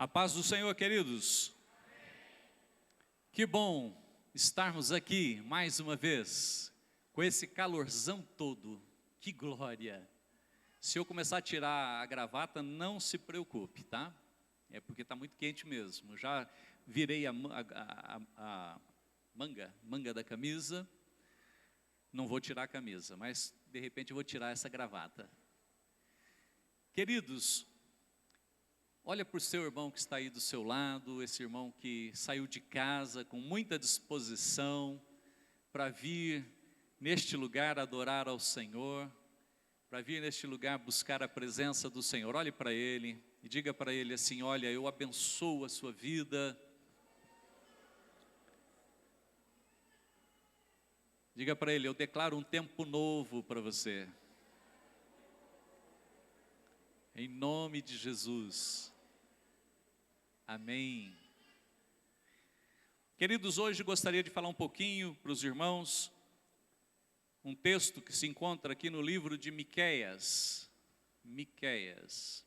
A paz do Senhor, queridos. Que bom estarmos aqui mais uma vez, com esse calorzão todo. Que glória! Se eu começar a tirar a gravata, não se preocupe, tá? É porque está muito quente mesmo. Eu já virei a manga da camisa. Não vou tirar a camisa, mas de repente eu vou tirar essa gravata. Queridos, olha para o seu irmão que está aí do seu lado, esse irmão que saiu de casa com muita disposição para vir neste lugar adorar ao Senhor, para vir neste lugar buscar a presença do Senhor. Olhe para ele e diga para ele assim: olha, eu abençoo a sua vida. Diga para ele: eu declaro um tempo novo para você. Em nome de Jesus. Amém. Queridos, hoje gostaria de falar um pouquinho para os irmãos, um texto que se encontra aqui no livro de Miqueias. Miqueias.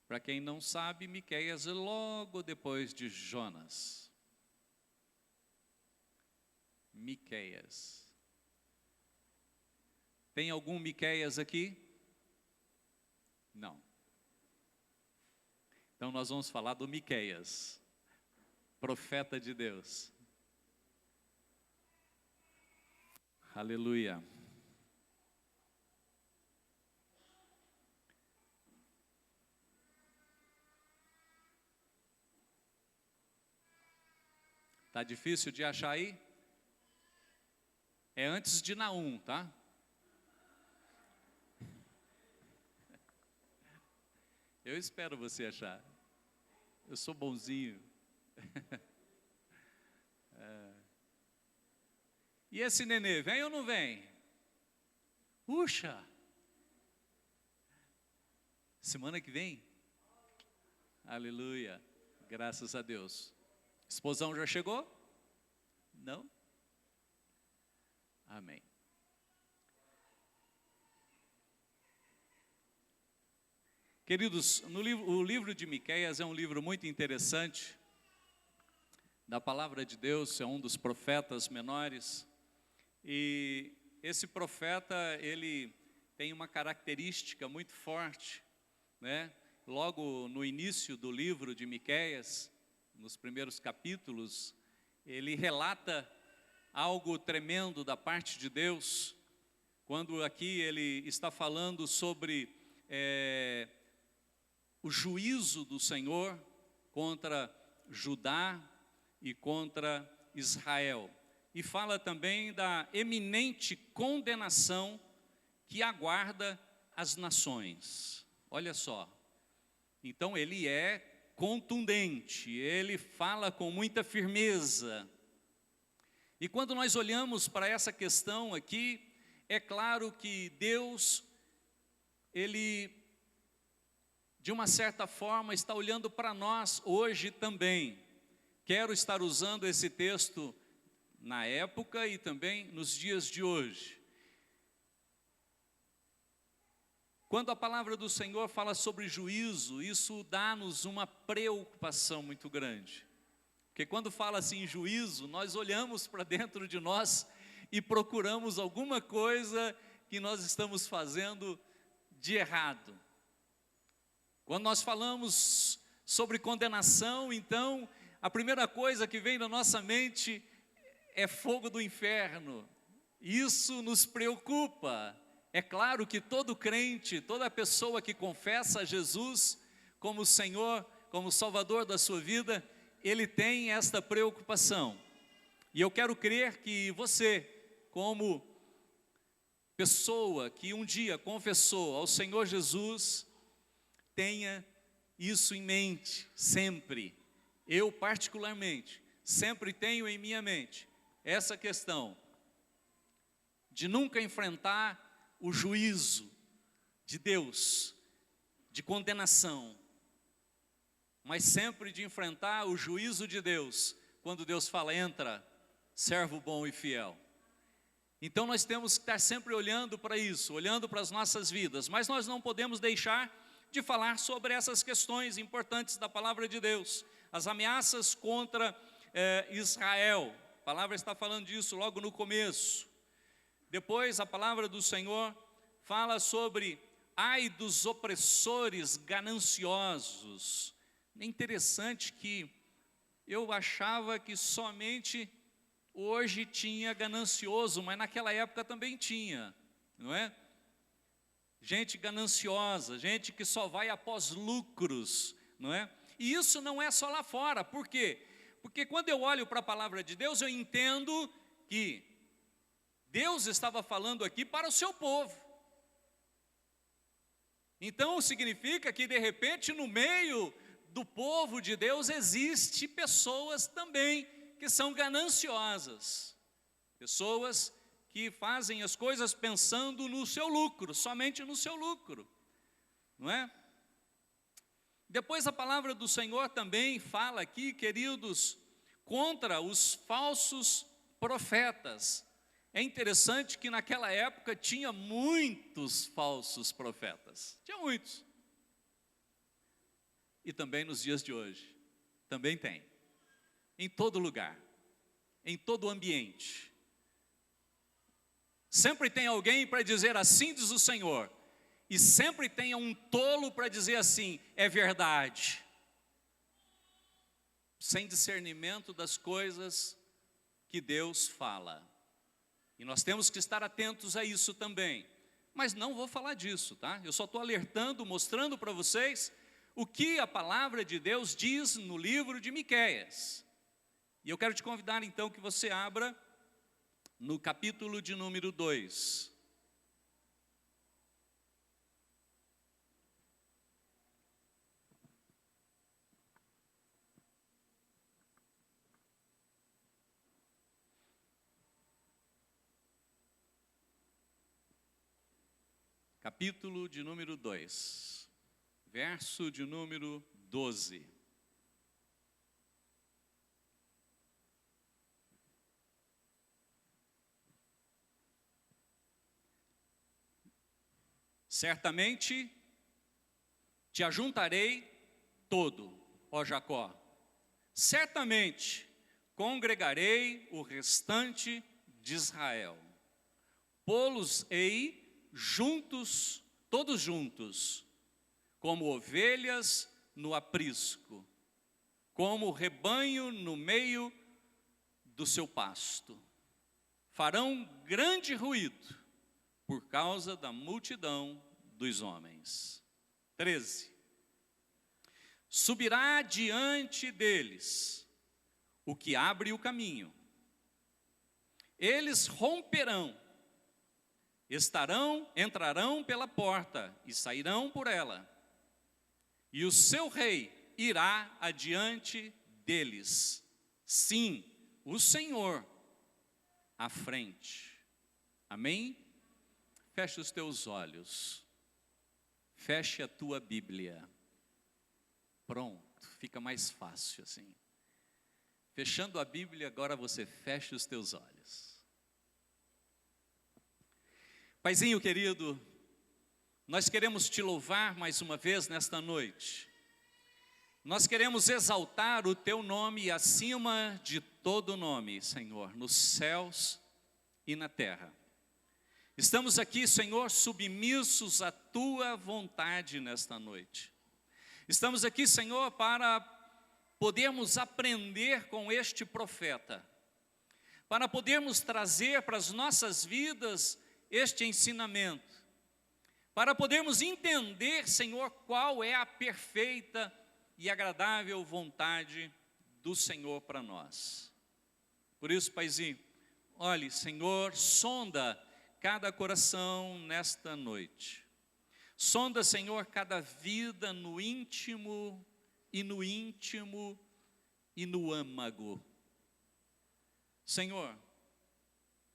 Para quem não sabe, Miqueias é logo depois de Jonas. Miqueias. Tem algum Miqueias aqui? Não. Então nós vamos falar do Miqueias, profeta de Deus. Aleluia. Tá difícil de achar aí? É antes de Naum, tá? Eu espero você achar. Eu sou bonzinho. E esse nenê, vem ou não vem? Puxa! Semana que vem? Aleluia. Graças a Deus. Esposão já chegou? Não? Amém. Queridos, o livro de Miqueias é um livro muito interessante, da palavra de Deus, é um dos profetas menores, e esse profeta, ele tem uma característica muito forte, né? Logo no início do livro de Miqueias, nos primeiros capítulos, ele relata algo tremendo da parte de Deus, quando aqui ele está falando sobre o juízo do Senhor contra Judá e contra Israel. E fala também da eminente condenação que aguarda as nações. Olha só. Então ele é contundente, ele fala com muita firmeza. E quando nós olhamos para essa questão aqui, é claro que Deus, ele, de uma certa forma, está olhando para nós hoje também. Quero estar usando esse texto na época e também nos dias de hoje. Quando a palavra do Senhor fala sobre juízo, isso dá-nos uma preocupação muito grande. Porque quando fala assim em juízo, nós olhamos para dentro de nós e procuramos alguma coisa que nós estamos fazendo de errado. Quando nós falamos sobre condenação, então, a primeira coisa que vem na nossa mente é fogo do inferno. Isso nos preocupa. É claro que todo crente, toda pessoa que confessa a Jesus como Senhor, como Salvador da sua vida, ele tem esta preocupação. E eu quero crer que você, como pessoa que um dia confessou ao Senhor Jesus, tenha isso em mente, sempre. Eu, particularmente, sempre tenho em minha mente essa questão de nunca enfrentar o juízo de Deus, de condenação, mas sempre de enfrentar o juízo de Deus, quando Deus fala: entra, servo bom e fiel. Então nós temos que estar sempre olhando para isso, olhando para as nossas vidas, mas nós não podemos deixar de falar sobre essas questões importantes da palavra de Deus, as ameaças contra Israel. A palavra está falando disso logo no começo. Depois a palavra do Senhor fala sobre ai dos opressores gananciosos. É interessante que eu achava que somente hoje tinha ganancioso, mas naquela época também tinha, não é? Gente gananciosa, gente que só vai após lucros, não é? E isso não é só lá fora, por quê? Porque quando eu olho para a palavra de Deus, eu entendo que Deus estava falando aqui para o seu povo. Então significa que de repente no meio do povo de Deus existe pessoas também que são gananciosas, pessoas que fazem as coisas pensando no seu lucro, somente no seu lucro, não é? Depois a palavra do Senhor também fala aqui, queridos, contra os falsos profetas. É interessante que naquela época tinha muitos falsos profetas, tinha muitos. E também nos dias de hoje, também tem. Em todo lugar, em todo ambiente. Sempre tem alguém para dizer assim diz o Senhor. E sempre tem um tolo para dizer assim, é verdade. Sem discernimento das coisas que Deus fala. E nós temos que estar atentos a isso também. Mas não vou falar disso, tá? Eu só estou alertando, mostrando para vocês o que a palavra de Deus diz no livro de Miqueias. E eu quero te convidar então que você abra no capítulo de número 2. Capítulo de número 2, verso de número 12. Certamente te ajuntarei todo, ó Jacó. Certamente congregarei o restante de Israel. Pô-los-ei juntos, todos juntos, como ovelhas no aprisco, como rebanho no meio do seu pasto. Farão grande ruído por causa da multidão dos homens. 13. Subirá diante deles o que abre o caminho. Eles romperão, entrarão pela porta e sairão por ela. E o seu rei irá adiante deles. Sim, o Senhor à frente. Amém? Feche os teus olhos. Feche a tua Bíblia. Pronto, fica mais fácil assim. Fechando a Bíblia, agora você fecha os teus olhos. Paizinho querido, nós queremos te louvar mais uma vez nesta noite. Nós queremos exaltar o teu nome acima de todo nome, Senhor, nos céus e na terra. Estamos aqui, Senhor, submissos à tua vontade nesta noite. Estamos aqui, Senhor, para podermos aprender com este profeta, para podermos trazer para as nossas vidas este ensinamento, para podermos entender, Senhor, qual é a perfeita e agradável vontade do Senhor para nós. Por isso, Paizinho, olhe, Senhor, sonda cada coração nesta noite. Sonda, Senhor, cada vida no íntimo e no âmago. Senhor,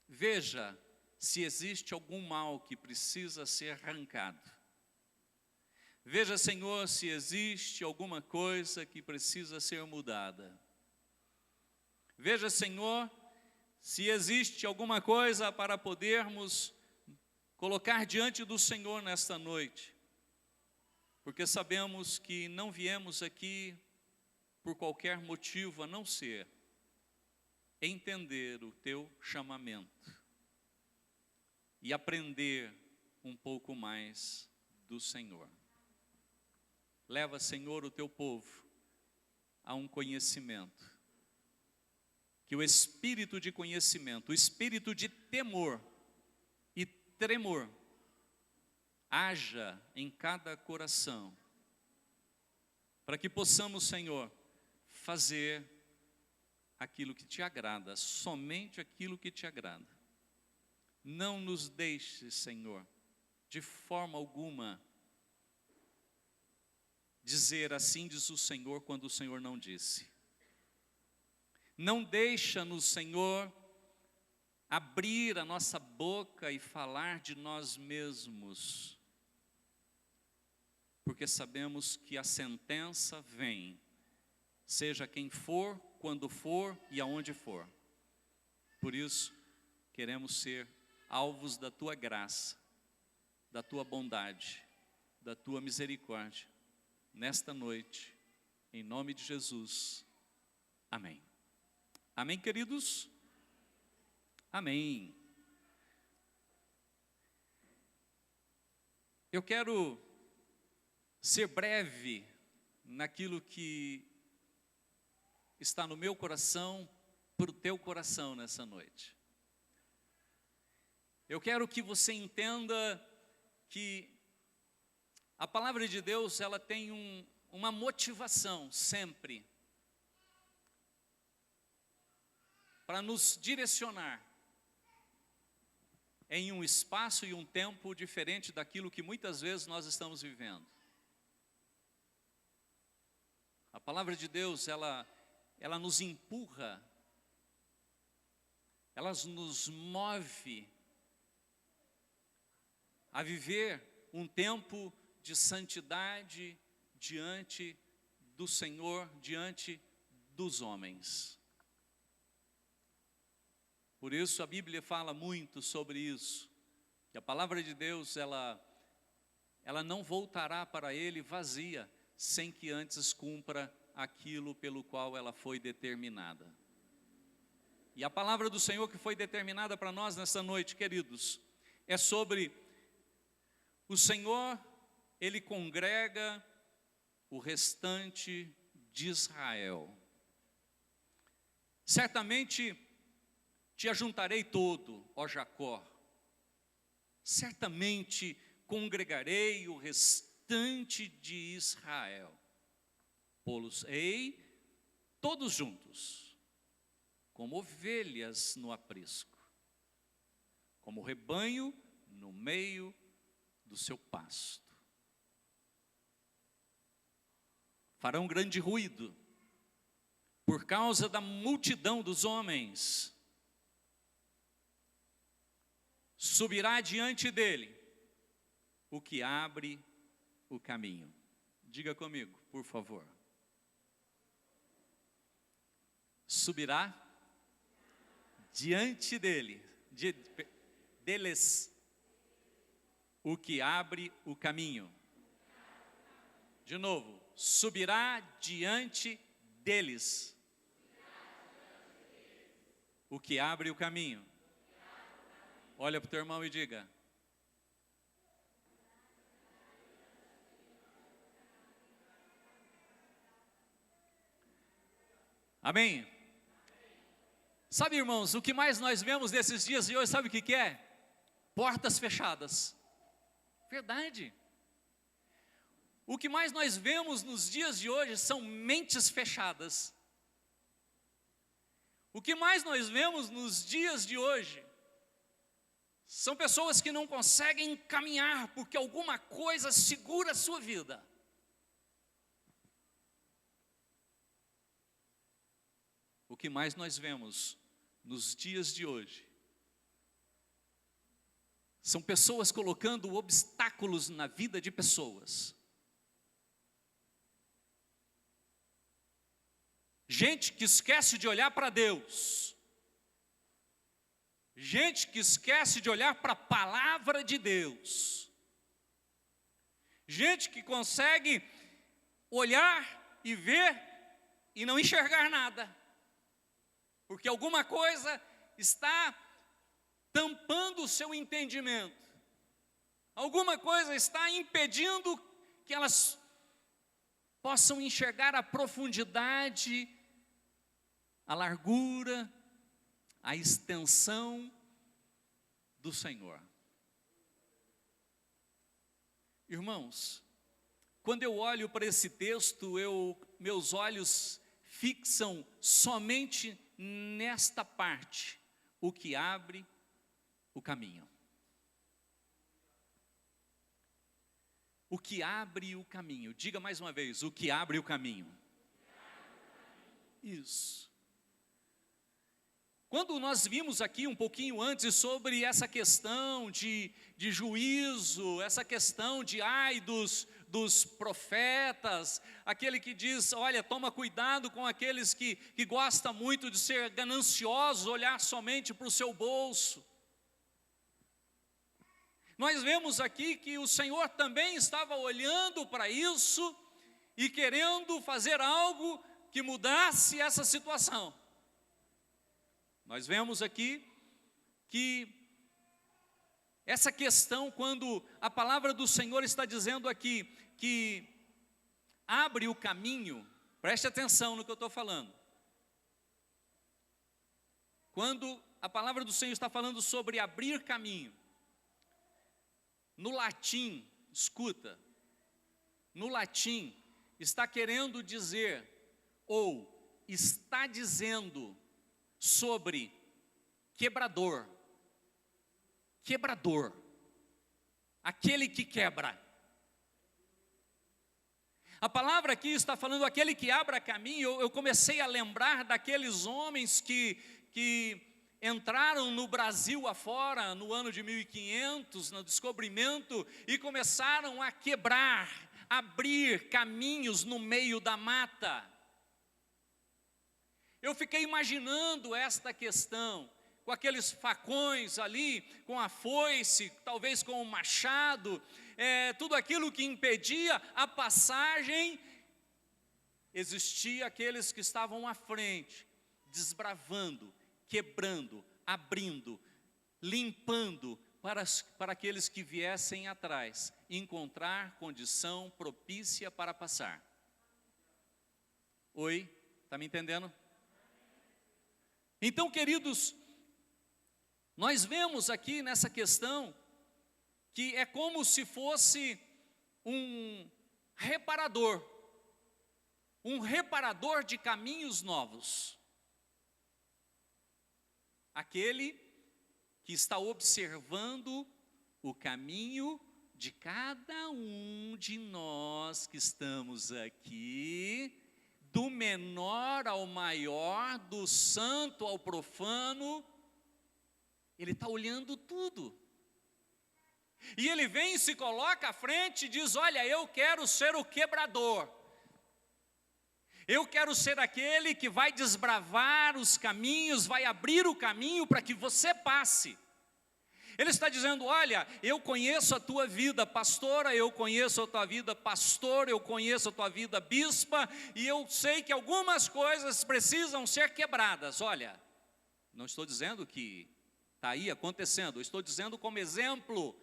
veja se existe algum mal que precisa ser arrancado. Veja, Senhor, se existe alguma coisa que precisa ser mudada. Veja, Senhor, se existe alguma coisa para podermos colocar diante do Senhor nesta noite, porque sabemos que não viemos aqui por qualquer motivo a não ser entender o teu chamamento e aprender um pouco mais do Senhor. Leva, Senhor, o teu povo a um conhecimento, que o espírito de conhecimento, o espírito de temor e tremor haja em cada coração, para que possamos, Senhor, fazer aquilo que te agrada, somente aquilo que te agrada. Não nos deixes, Senhor, de forma alguma, dizer assim diz o Senhor, quando o Senhor não disse. Não deixa-nos, Senhor, abrir a nossa boca e falar de nós mesmos, porque sabemos que a sentença vem, seja quem for, quando for e aonde for. Por isso, queremos ser alvos da tua graça, da tua bondade, da tua misericórdia, nesta noite, em nome de Jesus. Amém. Amém, queridos? Amém. Eu quero ser breve naquilo que está no meu coração, para o teu coração nessa noite. Eu quero que você entenda que a palavra de Deus, ela tem uma motivação sempre para nos direcionar em um espaço e um tempo diferente daquilo que muitas vezes nós estamos vivendo. A palavra de Deus, ela nos empurra, ela nos move a viver um tempo de santidade diante do Senhor, diante dos homens. Por isso a Bíblia fala muito sobre isso, que a palavra de Deus, ela não voltará para Ele vazia, sem que antes cumpra aquilo pelo qual ela foi determinada. E a palavra do Senhor que foi determinada para nós nessa noite, queridos, é sobre o Senhor, Ele congrega o restante de Israel. Certamente te ajuntarei todo, ó Jacó, certamente congregarei o restante de Israel, pô-los-ei todos juntos, como ovelhas no aprisco, como rebanho no meio do seu pasto. Farão grande ruído, por causa da multidão dos homens. Subirá diante dele o que abre o caminho. Diga comigo, por favor. Subirá diante deles o que abre o caminho. De novo, subirá diante deles o que abre o caminho. Olha para o teu irmão e diga: amém? Sabe, irmãos, o que mais nós vemos nesses dias de hoje, sabe o que é? Portas fechadas. Verdade. O que mais nós vemos nos dias de hoje são mentes fechadas. O que mais nós vemos nos dias de hoje são pessoas que não conseguem caminhar porque alguma coisa segura a sua vida. O que mais nós vemos nos dias de hoje são pessoas colocando obstáculos na vida de pessoas. Gente que esquece de olhar para Deus. Gente que esquece de olhar para a palavra de Deus. Gente que consegue olhar e ver e não enxergar nada. Porque alguma coisa está tampando o seu entendimento. Alguma coisa está impedindo que elas possam enxergar a profundidade, a largura, a extensão do Senhor. Irmãos, quando eu olho para esse texto, meus olhos fixam somente nesta parte, o que abre o caminho. O que abre o caminho. Diga mais uma vez, o que abre o caminho. Isso. Quando nós vimos aqui um pouquinho antes sobre essa questão de juízo, essa questão de ai dos profetas, aquele que diz, olha, toma cuidado com aqueles que gostam muito de ser gananciosos, olhar somente para o seu bolso. Nós vemos aqui que o Senhor também estava olhando para isso e querendo fazer algo que mudasse essa situação. Nós vemos aqui que essa questão, quando a palavra do Senhor está dizendo aqui, que abre o caminho, preste atenção no que eu estou falando. Quando a palavra do Senhor está falando sobre abrir caminho, no latim, escuta, no latim está querendo dizer, ou está dizendo, sobre quebrador, aquele que quebra. A palavra aqui está falando aquele que abra caminho. Eu comecei a lembrar daqueles homens que entraram no Brasil afora no ano de 1500, no descobrimento, e começaram a quebrar, abrir caminhos no meio da mata. Eu fiquei imaginando esta questão, com aqueles facões ali, com a foice, talvez com o machado, tudo aquilo que impedia a passagem. Existia aqueles que estavam à frente, desbravando, quebrando, abrindo, limpando, para aqueles que viessem atrás, encontrar condição propícia para passar. Oi, está me entendendo? Então, queridos, nós vemos aqui nessa questão que é como se fosse um reparador de caminhos novos. Aquele que está observando o caminho de cada um de nós que estamos aqui, do menor ao maior, do santo ao profano. Ele está olhando tudo. E ele vem e se coloca à frente e diz, olha, eu quero ser o quebrador. Eu quero ser aquele que vai desbravar os caminhos, vai abrir o caminho para que você passe. Ele está dizendo, olha, eu conheço a tua vida pastora, eu conheço a tua vida pastor, eu conheço a tua vida bispa, e eu sei que algumas coisas precisam ser quebradas. Olha, não estou dizendo que está aí acontecendo, eu estou dizendo como exemplo.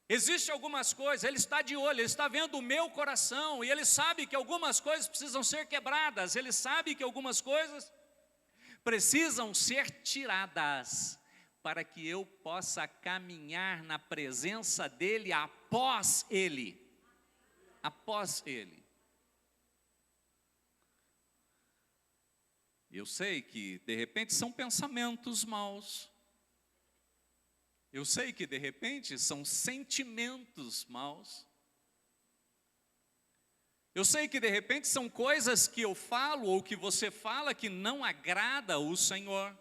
Existem algumas coisas, ele está de olho, ele está vendo o meu coração, e ele sabe que algumas coisas precisam ser quebradas, ele sabe que algumas coisas precisam ser tiradas, para que eu possa caminhar na presença dEle após Ele. Após Ele. Eu sei que de repente são pensamentos maus. Eu sei que de repente são sentimentos maus. Eu sei que de repente são coisas que eu falo ou que você fala que não agrada o Senhor.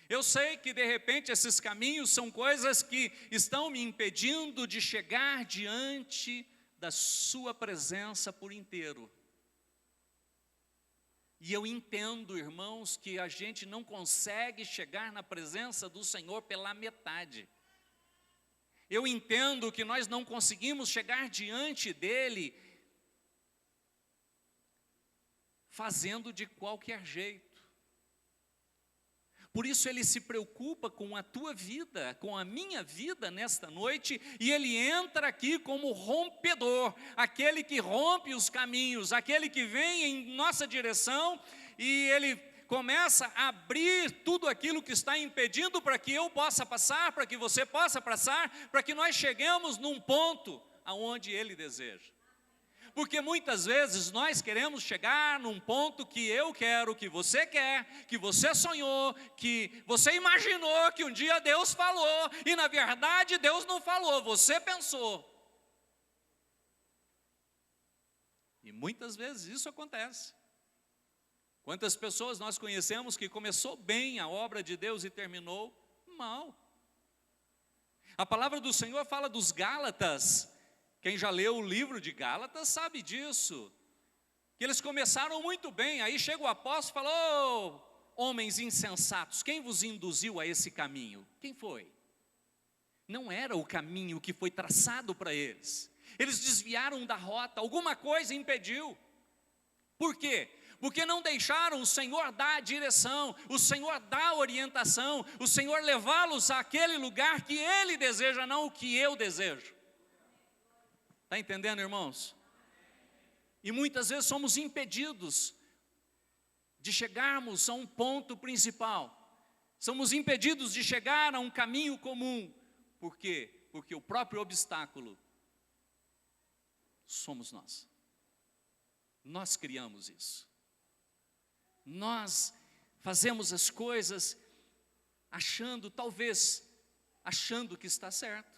Eu sei que de repente esses caminhos são coisas que estão me impedindo de chegar diante da sua presença por inteiro. E eu entendo, irmãos, que a gente não consegue chegar na presença do Senhor pela metade. Eu entendo que nós não conseguimos chegar diante dEle fazendo de qualquer jeito. Por isso Ele se preocupa com a tua vida, com a minha vida nesta noite, e Ele entra aqui como rompedor, aquele que rompe os caminhos, aquele que vem em nossa direção, e Ele começa a abrir tudo aquilo que está impedindo para que eu possa passar, para que você possa passar, para que nós cheguemos num ponto aonde Ele deseja. Porque muitas vezes nós queremos chegar num ponto que eu quero, que você quer, que você sonhou, que você imaginou que um dia Deus falou, e na verdade Deus não falou, você pensou. E muitas vezes isso acontece. Quantas pessoas nós conhecemos que começou bem a obra de Deus e terminou mal? A palavra do Senhor fala dos Gálatas. Quem já leu o livro de Gálatas sabe disso, que eles começaram muito bem, aí chega o apóstolo e falou: homens insensatos, quem vos induziu a esse caminho? Quem foi? Não era o caminho que foi traçado para eles, eles desviaram da rota, alguma coisa impediu. Por quê? Porque não deixaram o Senhor dar a direção, o Senhor dar a orientação, o Senhor levá-los àquele lugar que Ele deseja, não o que eu desejo. Está entendendo, irmãos? E muitas vezes somos impedidos de chegarmos a um ponto principal. Somos impedidos de chegar a um caminho comum. Por quê? Porque o próprio obstáculo somos nós. Nós criamos isso. Nós fazemos as coisas talvez achando que está certo.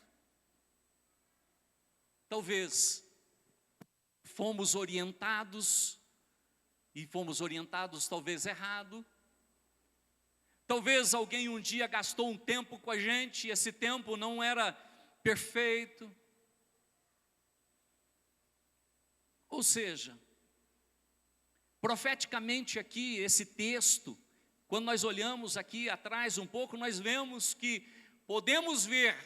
Talvez fomos orientados, e fomos orientados talvez errado. Talvez alguém um dia gastou um tempo com a gente, e esse tempo não era perfeito. Ou seja, profeticamente aqui, esse texto, quando nós olhamos aqui atrás um pouco, nós vemos que podemos ver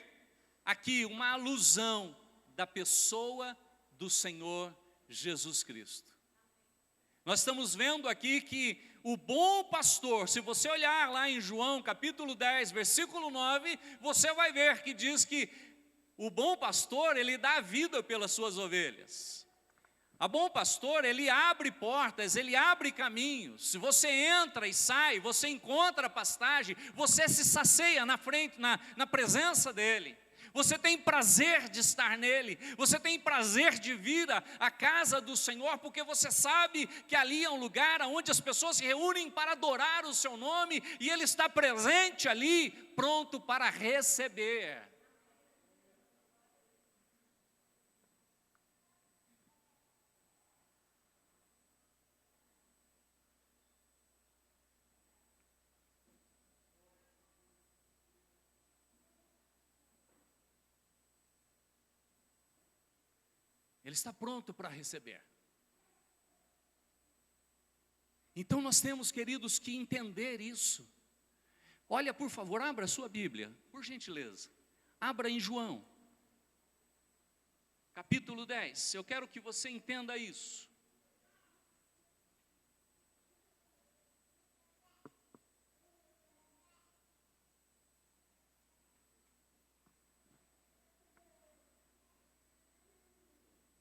aqui uma alusão da pessoa do Senhor Jesus Cristo. Nós estamos vendo aqui que o bom pastor, se você olhar lá em João capítulo 10, versículo 9, você vai ver que diz que o bom pastor, ele dá vida pelas suas ovelhas. O bom pastor, ele abre portas, ele abre caminhos. Se você entra e sai, você encontra pastagem, você se sacia na frente, na presença dele. Você tem prazer de estar nele, você tem prazer de vir à casa do Senhor, porque você sabe que ali é um lugar onde as pessoas se reúnem para adorar o seu nome, e ele está presente ali, pronto para receber. Ele está pronto para receber. Então nós temos, queridos, que entender isso. Olha, por favor, abra a sua Bíblia, por gentileza. Abra em João, capítulo 10. Eu quero que você entenda isso.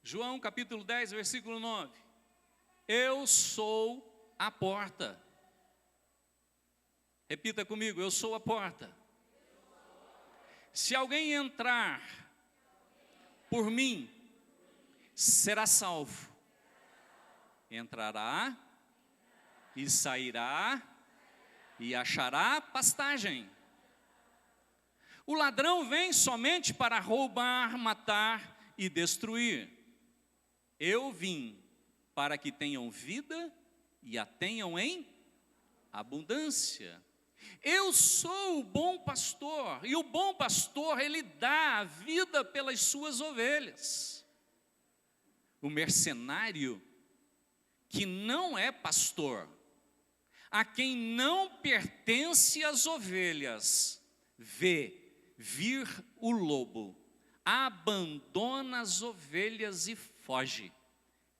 João capítulo 10, versículo 9. Eu sou a porta. Repita comigo, eu sou a porta. Se alguém entrar por mim, será salvo. Entrará e sairá e achará pastagem. O ladrão vem somente para roubar, matar e destruir. Eu vim para que tenham vida e a tenham em abundância. Eu sou o bom pastor, e o bom pastor, ele dá a vida pelas suas ovelhas. O mercenário, que não é pastor, a quem não pertence as ovelhas, vê vir o lobo, abandona as ovelhas e foge.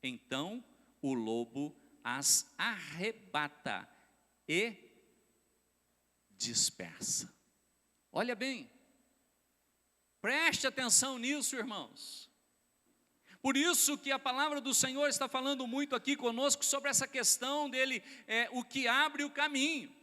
Então o lobo as arrebata e dispersa. Olha bem, preste atenção nisso, irmãos. Por isso que a palavra do Senhor está falando muito aqui conosco sobre essa questão dele, o que abre o caminho.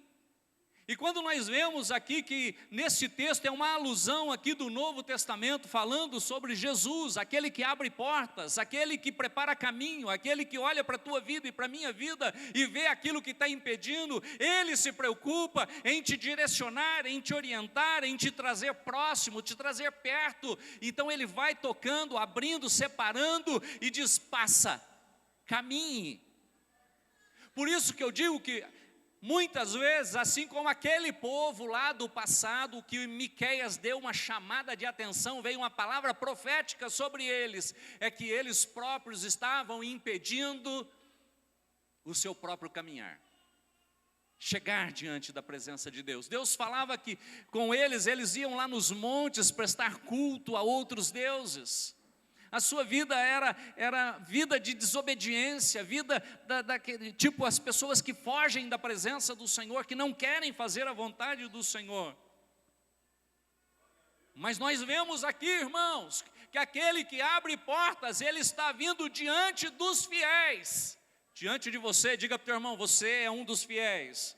E quando nós vemos aqui que nesse texto é uma alusão aqui do Novo Testamento, falando sobre Jesus, aquele que abre portas, aquele que prepara caminho, aquele que olha para a tua vida e para a minha vida e vê aquilo que está impedindo, ele se preocupa em te direcionar, em te orientar, em te trazer próximo, te trazer perto. Então ele vai tocando, abrindo, separando e diz: passa, caminhe. Por isso que eu digo que muitas vezes, assim como aquele povo lá do passado, que Miqueias deu uma chamada de atenção, veio uma palavra profética sobre eles, é que eles próprios estavam impedindo o seu próprio caminhar, chegar diante da presença de Deus. Deus falava que com eles eles iam lá nos montes prestar culto a outros deuses. A sua vida era vida de desobediência, vida tipo as pessoas que fogem da presença do Senhor, que não querem fazer a vontade do Senhor. Mas nós vemos aqui, irmãos, que aquele que abre portas, ele está vindo diante dos fiéis. Diante de você, diga para o teu irmão: você é um dos fiéis.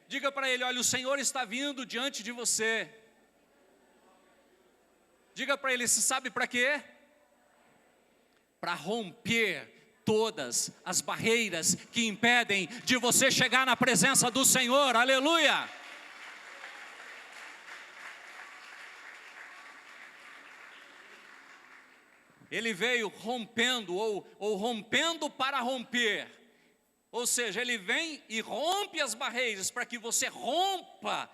Diga para ele: olha, o Senhor está vindo diante de você. Diga para ele: você sabe para quê? Para romper todas as barreiras que impedem de você chegar na presença do Senhor. Aleluia! Ele veio rompendo, ou rompendo para romper. Ou seja, ele vem e rompe as barreiras para que você rompa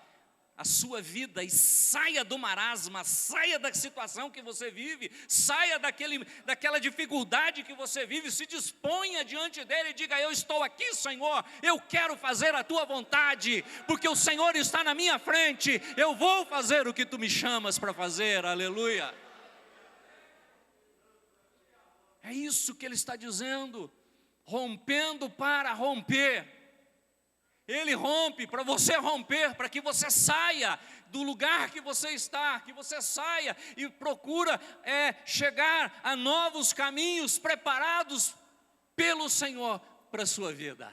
a sua vida e saia do marasma, saia da situação que você vive, saia daquela dificuldade que você vive, se disponha diante dele e diga: eu estou aqui, Senhor, eu quero fazer a tua vontade, porque o Senhor está na minha frente, eu vou fazer o que tu me chamas para fazer. Aleluia! É isso que ele está dizendo, rompendo para romper. Ele rompe para você romper, para que você saia do lugar que você está, que você saia e procura chegar a novos caminhos preparados pelo Senhor para a sua vida.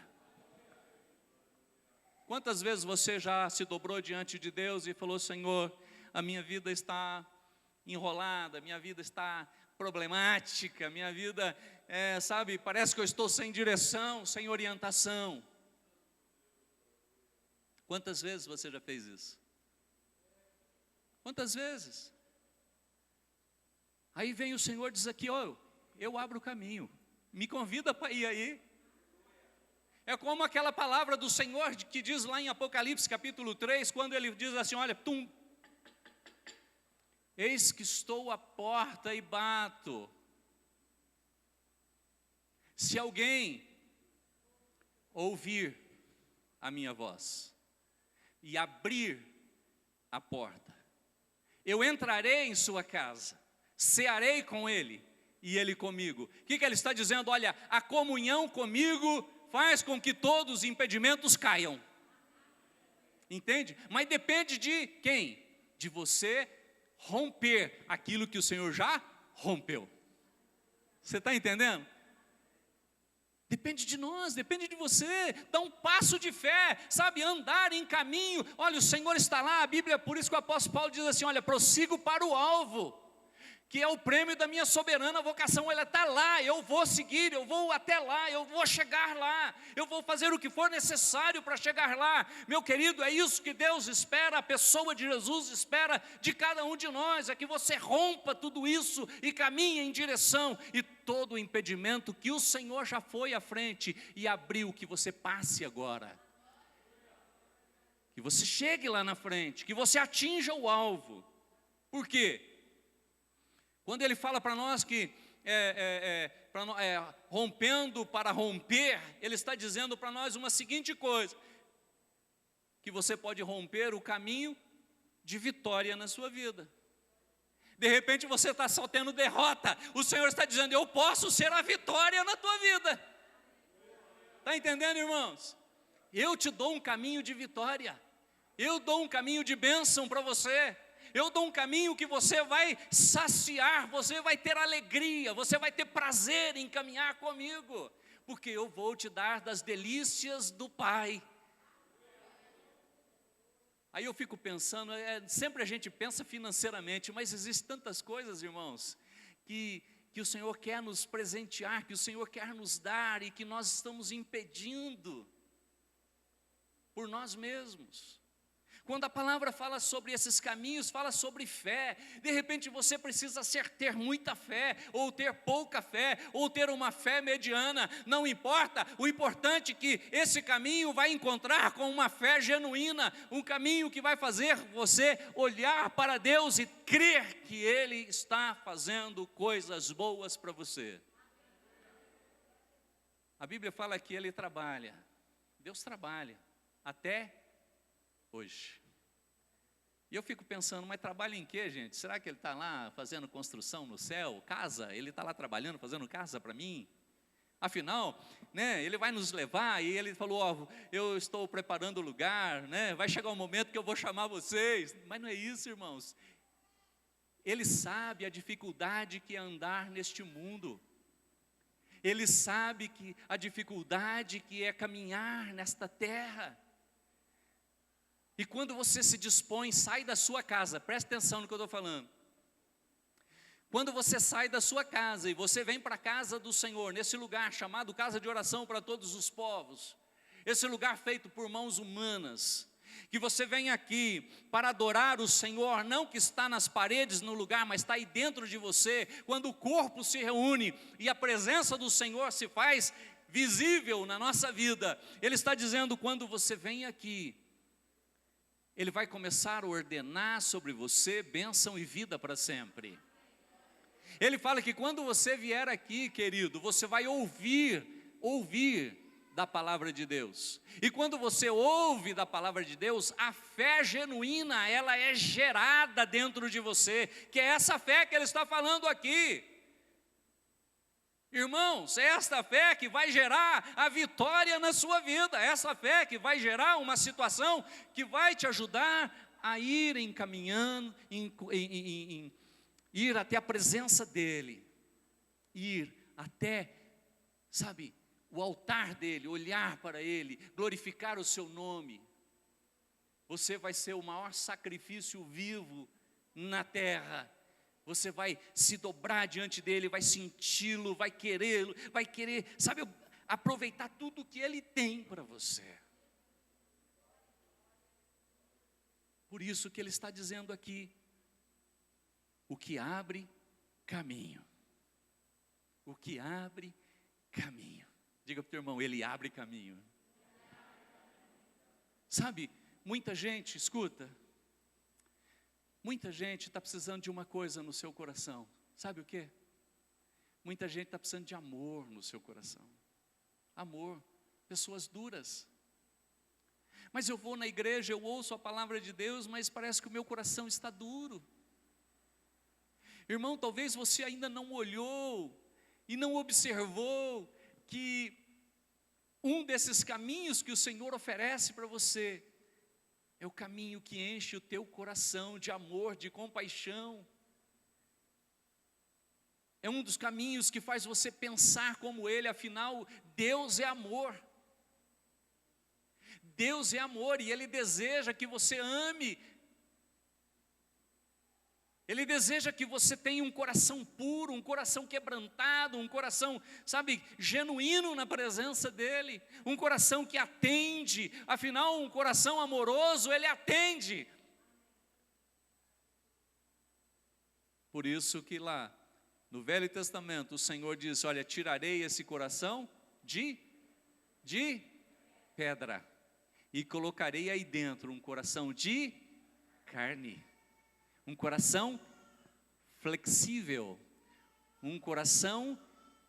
Quantas vezes você já se dobrou diante de Deus e falou: Senhor, a minha vida está enrolada, a minha vida está problemática, a minha vida, parece que eu estou sem direção, sem orientação. Quantas vezes você já fez isso? Quantas vezes? Aí vem o Senhor e diz aqui: eu abro o caminho, me convida para ir aí. É como aquela palavra do Senhor que diz lá em Apocalipse capítulo 3, quando ele diz assim: olha, eis que estou à porta e bato. Se alguém ouvir a minha voz e abrir a porta, eu entrarei em sua casa, cearei com ele e ele comigo. O que ele está dizendo? Olha, a comunhão comigo faz com que todos os impedimentos caiam. Entende? Mas depende de quem? De você romper aquilo que o Senhor já rompeu. Você está entendendo? Depende de nós, depende de você. Dá um passo de fé, sabe, andar em caminho. Olha, o Senhor está lá, a Bíblia, por isso que o apóstolo Paulo diz assim: olha, prossigo para o alvo, que é o prêmio da minha soberana vocação. Ela está lá, eu vou seguir, eu vou até lá, eu vou chegar lá, eu vou fazer o que for necessário para chegar lá. Meu querido, é isso que Deus espera, a pessoa de Jesus espera de cada um de nós, é que você rompa tudo isso e caminhe em direção, e todo o impedimento que o Senhor já foi à frente e abriu, que você passe agora, que você chegue lá na frente, que você atinja o alvo. Por quê? Quando ele fala para nós que rompendo para romper, ele está dizendo para nós uma seguinte coisa, que você pode romper o caminho de vitória na sua vida. De repente você está só tendo derrota, o Senhor está dizendo, eu posso ser a vitória na tua vida. Está entendendo, irmãos? Eu te dou um caminho de vitória, eu dou um caminho de bênção para você, eu dou um caminho que você vai saciar, você vai ter alegria, você vai ter prazer em caminhar comigo, porque eu vou te dar das delícias do Pai. Aí eu fico pensando, sempre a gente pensa financeiramente, mas existem tantas coisas, irmãos, que o Senhor quer nos presentear, que o Senhor quer nos dar e que nós estamos impedindo por nós mesmos. Quando a palavra fala sobre esses caminhos, fala sobre fé. De repente você precisa ter muita fé, ou ter pouca fé, ou ter uma fé mediana. Não importa, o importante é que esse caminho vai encontrar com uma fé genuína. Um caminho que vai fazer você olhar para Deus e crer que Ele está fazendo coisas boas para você. A Bíblia fala que Ele trabalha. Deus trabalha até hoje. E eu fico pensando, mas trabalha em quê, gente? Será que Ele está lá fazendo construção no céu, casa? Ele está lá trabalhando, fazendo casa para mim? Afinal, né, Ele vai nos levar e Ele falou, eu estou preparando o lugar, né, vai chegar um momento que eu vou chamar vocês. Mas não é isso, irmãos. Ele sabe a dificuldade que é andar neste mundo. Ele sabe que a dificuldade que é caminhar nesta terra. E quando você se dispõe, sai da sua casa, presta atenção no que eu estou falando. Quando você sai da sua casa e você vem para a casa do Senhor, nesse lugar chamado casa de oração para todos os povos, esse lugar feito por mãos humanas, que você vem aqui para adorar o Senhor, não que está nas paredes no lugar, mas está aí dentro de você, quando o corpo se reúne e a presença do Senhor se faz visível na nossa vida, Ele está dizendo, quando você vem aqui, Ele vai começar a ordenar sobre você bênção e vida para sempre. Ele fala que quando você vier aqui, querido, você vai ouvir da palavra de Deus. E quando você ouve da palavra de Deus, a fé genuína, ela é gerada dentro de você, que é essa fé que Ele está falando aqui. Irmãos, é esta fé que vai gerar a vitória na sua vida, essa fé que vai gerar uma situação que vai te ajudar a ir encaminhando, ir até a presença dEle, ir até, sabe, o altar dEle, olhar para Ele, glorificar o seu nome. Você vai ser o maior sacrifício vivo na terra. Você vai se dobrar diante dEle, vai senti-lo, vai querer, sabe, aproveitar tudo que Ele tem para você. Por isso que Ele está dizendo aqui, o que abre caminho. O que abre caminho. Diga para o teu irmão, Ele abre caminho. Sabe, muita gente, escuta, muita gente está precisando de uma coisa no seu coração. Sabe o quê? Muita gente está precisando de amor no seu coração. Amor, pessoas duras. Mas eu vou na igreja, eu ouço a palavra de Deus, mas parece que o meu coração está duro. Irmão, talvez você ainda não olhou e não observou que um desses caminhos que o Senhor oferece para você é o caminho que enche o teu coração de amor, de compaixão. É um dos caminhos que faz você pensar como Ele, afinal, Deus é amor. Deus é amor e Ele deseja que você ame. Ele deseja que você tenha um coração puro, um coração quebrantado, um coração, sabe, genuíno na presença dEle. Um coração que atende, afinal um coração amoroso, ele atende. Por isso que lá no Velho Testamento o Senhor diz, olha, tirarei esse coração de pedra e colocarei aí dentro um coração de carne. Um coração flexível, um coração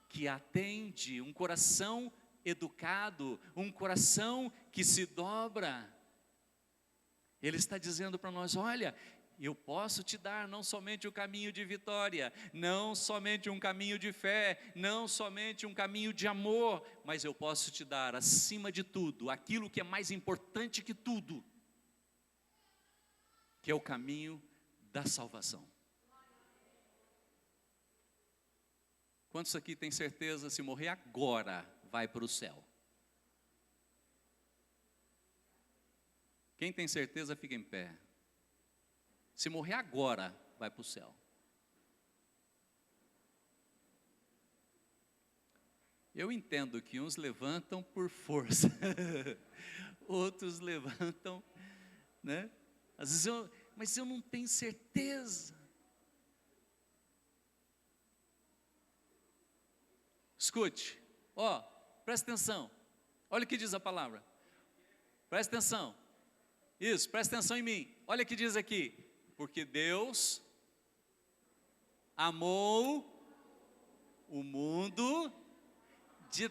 que atende, um coração educado, um coração que se dobra. Ele está dizendo para nós, olha, eu posso te dar não somente o caminho de vitória, não somente um caminho de fé, não somente um caminho de amor, mas eu posso te dar, acima de tudo, aquilo que é mais importante que tudo, que é o caminho da salvação. Quantos aqui têm certeza, se morrer agora, vai para o céu? Quem tem certeza, fica em pé. Se morrer agora, vai para o céu. Eu entendo que uns levantam por força, outros levantam, né? Às vezes mas eu não tenho certeza. Escute, presta atenção, olha o que diz a palavra, presta atenção, isso, presta atenção em mim, olha o que diz aqui, porque Deus amou o mundo de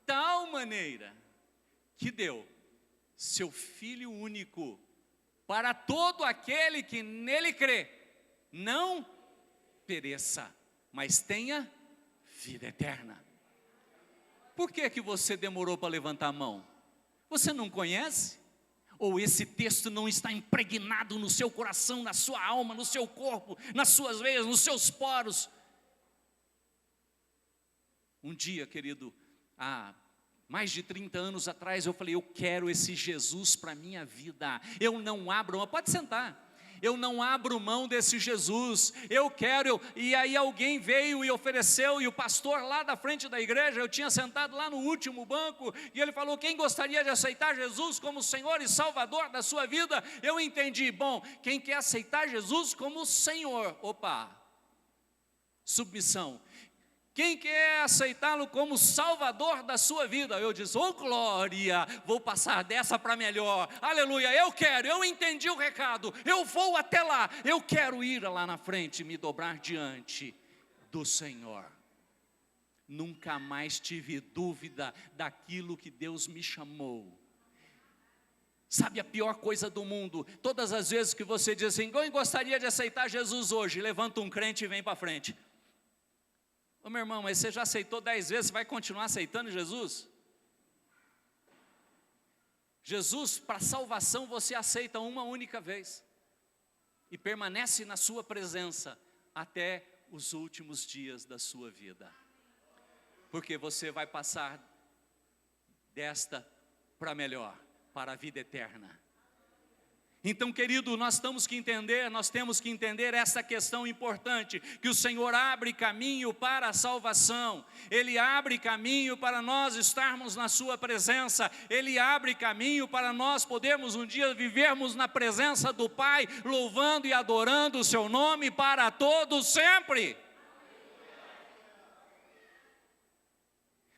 tal maneira, que deu seu Filho único, para todo aquele que nele crê, não pereça, mas tenha vida eterna. Por que você demorou para levantar a mão? Você não conhece? Ou esse texto não está impregnado no seu coração, na sua alma, no seu corpo, nas suas veias, nos seus poros? Um dia, querido, há mais de 30 anos atrás, eu falei, eu quero esse Jesus para a minha vida. Eu não abro mão, pode sentar. Eu não abro mão desse Jesus, eu quero, e aí alguém veio e ofereceu, e o pastor lá da frente da igreja, eu tinha sentado lá no último banco, e ele falou, quem gostaria de aceitar Jesus como Senhor e Salvador da sua vida? Eu entendi, bom, quem quer aceitar Jesus como Senhor, submissão. Quem quer aceitá-lo como Salvador da sua vida? Eu disse, glória, vou passar dessa para melhor, aleluia, eu quero, eu entendi o recado, eu vou até lá, eu quero ir lá na frente, me dobrar diante do Senhor. Nunca mais tive dúvida daquilo que Deus me chamou. Sabe a pior coisa do mundo? Todas as vezes que você diz assim, eu gostaria de aceitar Jesus hoje, levanta um crente e vem para frente. Meu irmão, mas você já aceitou 10 vezes, você vai continuar aceitando Jesus? Jesus, para salvação, você aceita uma única vez. E permanece na sua presença até os últimos dias da sua vida. Porque você vai passar desta para melhor, para a vida eterna. Então, querido, nós temos que entender essa questão importante, que o Senhor abre caminho para a salvação, Ele abre caminho para nós estarmos na sua presença, Ele abre caminho para nós podermos um dia vivermos na presença do Pai, louvando e adorando o seu nome para todos sempre.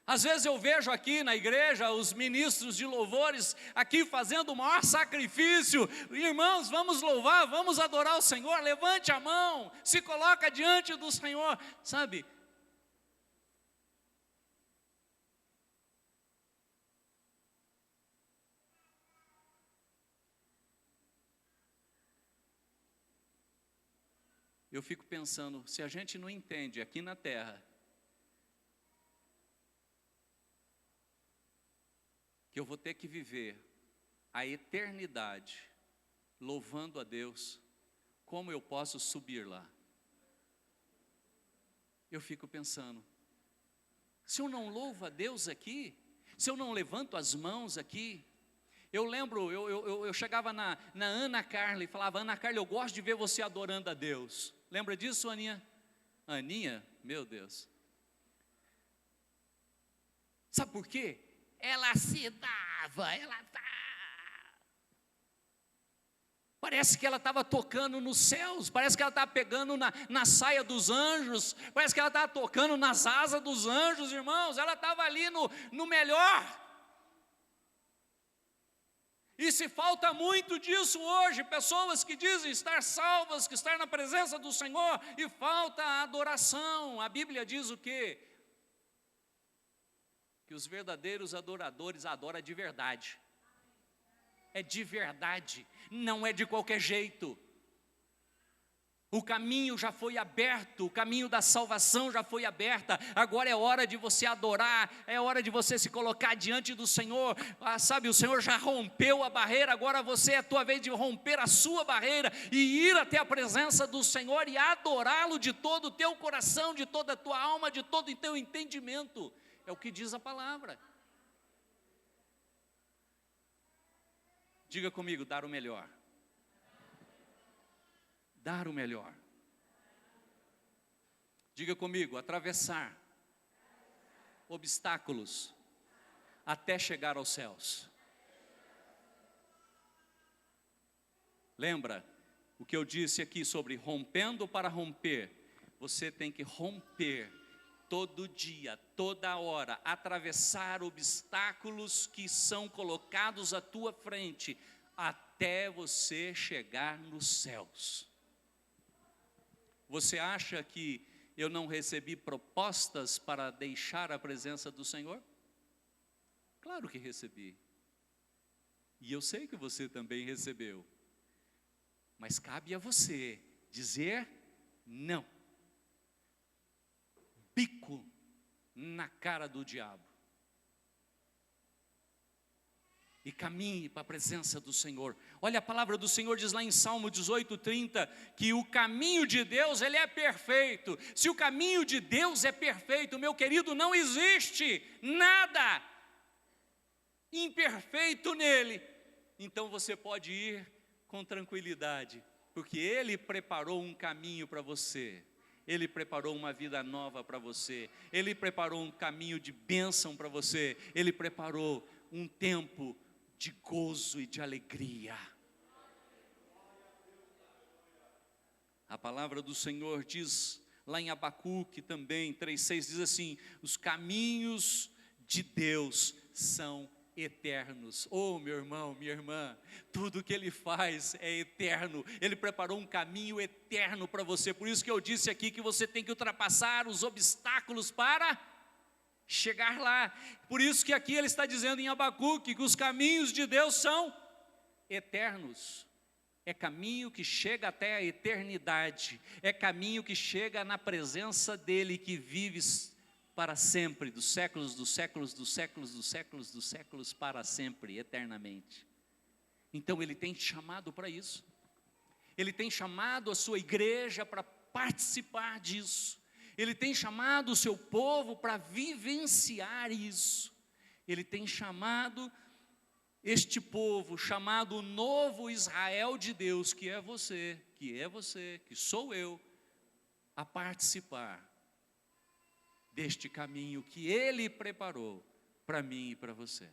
Às vezes eu vejo aqui na igreja os ministros de louvores aqui fazendo o maior sacrifício. Irmãos, vamos louvar, vamos adorar o Senhor, levante a mão, se coloca diante do Senhor, sabe? Eu fico pensando, se a gente não entende aqui na terra, que eu vou ter que viver a eternidade louvando a Deus, como eu posso subir lá? Eu fico pensando, se eu não louvo a Deus aqui, se eu não levanto as mãos aqui, eu lembro, eu chegava na Ana Carla e falava, Ana Carla, eu gosto de ver você adorando a Deus. Lembra disso, Aninha? Aninha, meu Deus. Sabe por quê? Ela se dava, parece que ela estava tocando nos céus, parece que ela estava pegando na saia dos anjos, parece que ela estava tocando nas asas dos anjos, irmãos, ela estava ali no melhor. E se falta muito disso hoje, pessoas que dizem estar salvas, que estar na presença do Senhor, e falta a adoração. A Bíblia diz o quê? Que os verdadeiros adoradores adoram de verdade. É de verdade, não é de qualquer jeito. O caminho já foi aberto, o caminho da salvação já foi aberta. Agora é hora de você adorar, é hora de você se colocar diante do Senhor. Sabe, o Senhor já rompeu a barreira, agora você é a tua vez de romper a sua barreira e ir até a presença do Senhor e adorá-lo de todo o teu coração, de toda a tua alma, de todo o teu entendimento. É o que diz a palavra. Diga comigo, dar o melhor. Dar o melhor. Diga comigo, atravessar obstáculos até chegar aos céus. Lembra o que eu disse aqui sobre rompendo para romper? Você tem que romper todo dia, toda hora, atravessar obstáculos que são colocados à tua frente, até você chegar nos céus. Você acha que eu não recebi propostas para deixar a presença do Senhor? Claro que recebi. E eu sei que você também recebeu. Mas cabe a você dizer não. Bico na cara do diabo. E caminhe para a presença do Senhor. Olha, a palavra do Senhor diz lá em Salmo 18:30, que o caminho de Deus, ele é perfeito. Se o caminho de Deus é perfeito, meu querido, não existe nada imperfeito nele. Então você pode ir com tranquilidade, porque Ele preparou um caminho para você. Ele preparou uma vida nova para você. Ele preparou um caminho de bênção para você. Ele preparou um tempo de gozo e de alegria. A palavra do Senhor diz, lá em Abacuque também, 3:6, diz assim: os caminhos de Deus são eternos. Oh, meu irmão, minha irmã, tudo que Ele faz é eterno. Ele preparou um caminho eterno para você. Por isso que eu disse aqui que você tem que ultrapassar os obstáculos para chegar lá. Por isso que aqui ele está dizendo em Abacuque que os caminhos de Deus são eternos. É caminho que chega até a eternidade. É caminho que chega na presença dEle, que vive para sempre, dos séculos, dos séculos, dos séculos, dos séculos, dos séculos, para sempre, eternamente. Então Ele tem te chamado para isso. Ele tem chamado a sua igreja para participar disso. Ele tem chamado o seu povo para vivenciar isso. Ele tem chamado este povo, chamado o novo Israel de Deus, que é você, que sou eu, a participar deste caminho que Ele preparou para mim e para você.